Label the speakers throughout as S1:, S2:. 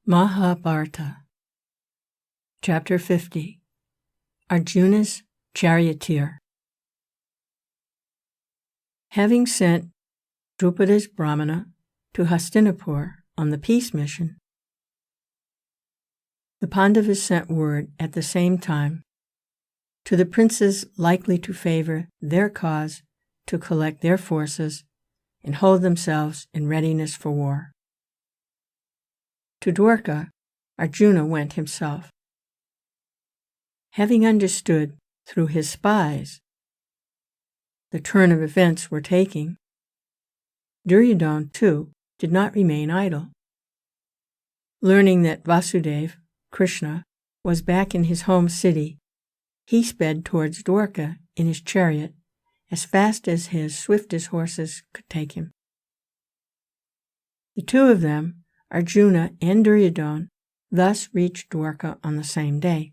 S1: Mahabharata Chapter 50 Arjuna's Charioteer. Having sent Drupada's Brahmana to Hastinapur on the peace mission, the Pandavas sent word at the same time to the princes likely to favor their cause to collect their forces and hold themselves in readiness for war. To Dwarka, Arjuna went himself. Having understood through his spies the turn of events were taking, Duryodhana, too, did not remain idle. Learning that Vasudeva, Krishna, was back in his home city, he sped towards Dwarka in his chariot as fast as his swiftest horses could take him. The two of them, Arjuna and Duryodhana, thus reached Dwarka on the same day.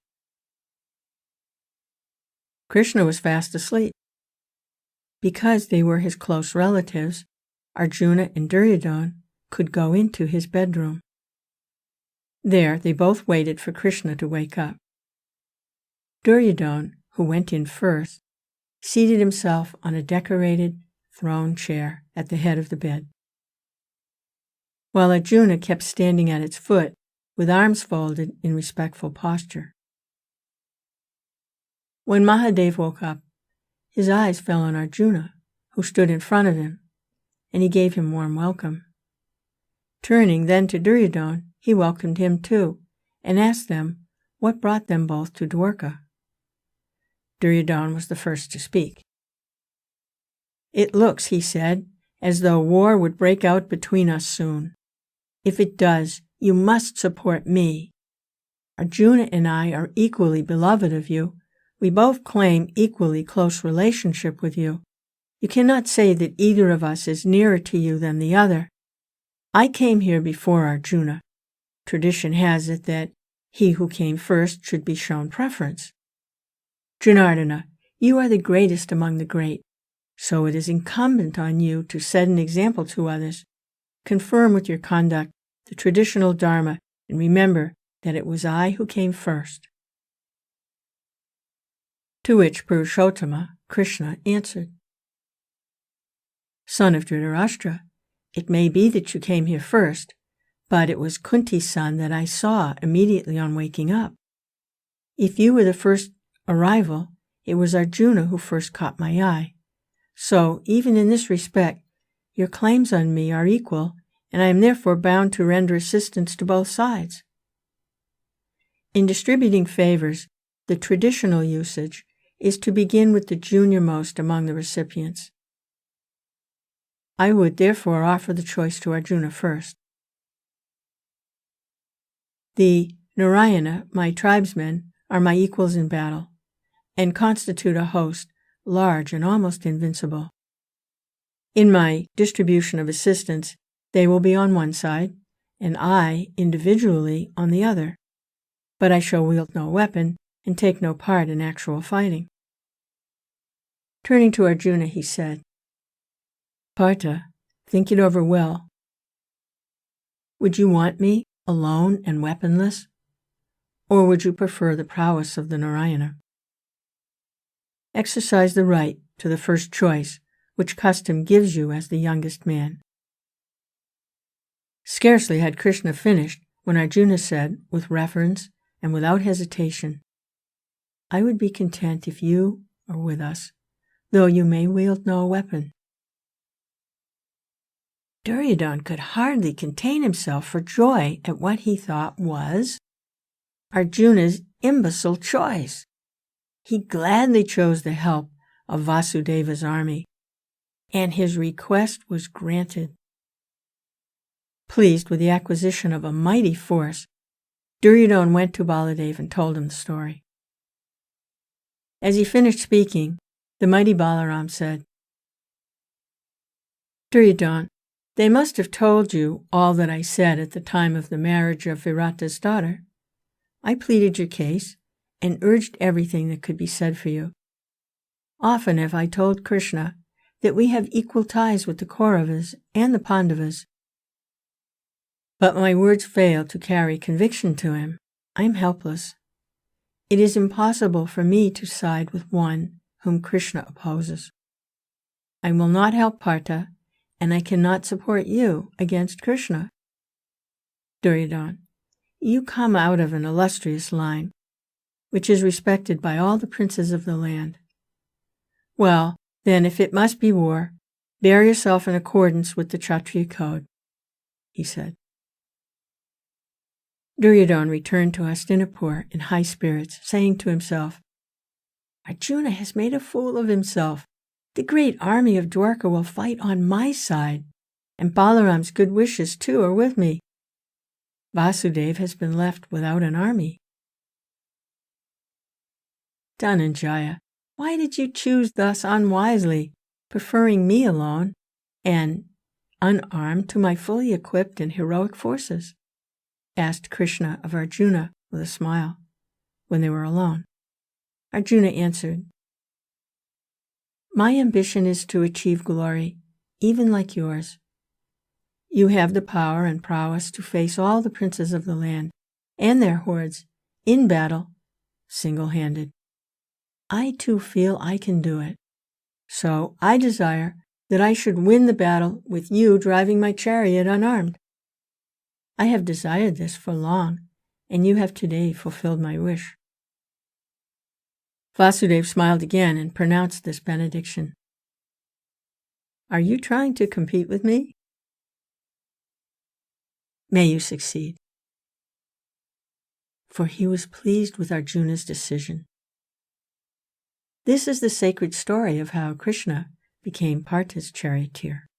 S1: Krishna was fast asleep. Because they were his close relatives, Arjuna and Duryodhana could go into his bedroom. There they both waited for Krishna to wake up. Duryodhana, who went in first, seated himself on a decorated throne chair at the head of the bed, while Arjuna kept standing at its foot with arms folded in respectful posture. When Mahadev woke up, his eyes fell on Arjuna, who stood in front of him, and he gave him warm welcome. Turning then to Duryodhana, he welcomed him too, and asked them what brought them both to Dwarka. Duryodhana was the first to speak. "It looks," he said, "as though war would break out between us soon. If it does, you must support me. Arjuna and I are equally beloved of you. We both claim equally close relationship with you. You cannot say that either of us is nearer to you than the other. I came here before Arjuna. Tradition has it that he who came first should be shown preference. Janardana, you are the greatest among the great, so it is incumbent on you to set an example to others. Confirm with your conduct the traditional dharma, and remember that it was I who came first." To which Purushottama, Krishna, answered, "Son of Dhritarashtra, it may be that you came here first, but it was Kunti's son that I saw immediately on waking up. If you were the first arrival, it was Arjuna who first caught my eye. So, even in this respect, your claims on me are equal, and I am therefore bound to render assistance to both sides. In distributing favors, the traditional usage is to begin with the junior-most among the recipients. I would therefore offer the choice to Arjuna first. The Narayana, my tribesmen, are my equals in battle, and constitute a host large and almost invincible. In my distribution of assistance, they will be on one side, and I, individually, on the other, but I shall wield no weapon and take no part in actual fighting." Turning to Arjuna, he said, "Partha, think it over well. Would you want me alone and weaponless, or would you prefer the prowess of the Narayana? Exercise the right to the first choice, which custom gives you as the youngest man." Scarcely had Krishna finished when Arjuna said, with reverence and without hesitation, "I would be content if you are with us, though you may wield no weapon." Duryodhana could hardly contain himself for joy at what he thought was Arjuna's imbecile choice. He gladly chose the help of Vasudeva's army, and his request was granted. Pleased with the acquisition of a mighty force, Duryodhana went to Baladeva and told him the story. As he finished speaking, the mighty Balaram said, "Duryodhana, they must have told you all that I said at the time of the marriage of Virata's daughter. I pleaded your case and urged everything that could be said for you. Often have I told Krishna that we have equal ties with the Kauravas and the Pandavas. But my words fail to carry conviction to him. I am helpless. It is impossible for me to side with one whom Krishna opposes. I will not help Partha, and I cannot support you against Krishna. Duryodhana, you come out of an illustrious line, which is respected by all the princes of the land. Well, then, if it must be war, bear yourself in accordance with the Kshatriya code, he said. Duryodhana returned to Hastinapur in high spirits, saying to himself, Arjuna has made a fool of himself. The great army of Dwarka will fight on my side, and Balaram's good wishes too are with me. Vasudeva has been left without an army. Dhananjaya, why did you choose thus unwisely, preferring me alone and unarmed to my fully equipped and heroic forces? Asked Krishna of Arjuna with a smile, when they were alone. Arjuna answered, My ambition is to achieve glory, even like yours. You have the power and prowess to face all the princes of the land and their hordes in battle, single-handed. I too feel I can do it. So I desire that I should win the battle with you driving my chariot unarmed. I have desired this for long, and you have today fulfilled my wish. Vasudeva smiled again and pronounced this benediction. Are you trying to compete with me? May you succeed. For he was pleased with Arjuna's decision. This is the sacred story of how Krishna became Partha's charioteer.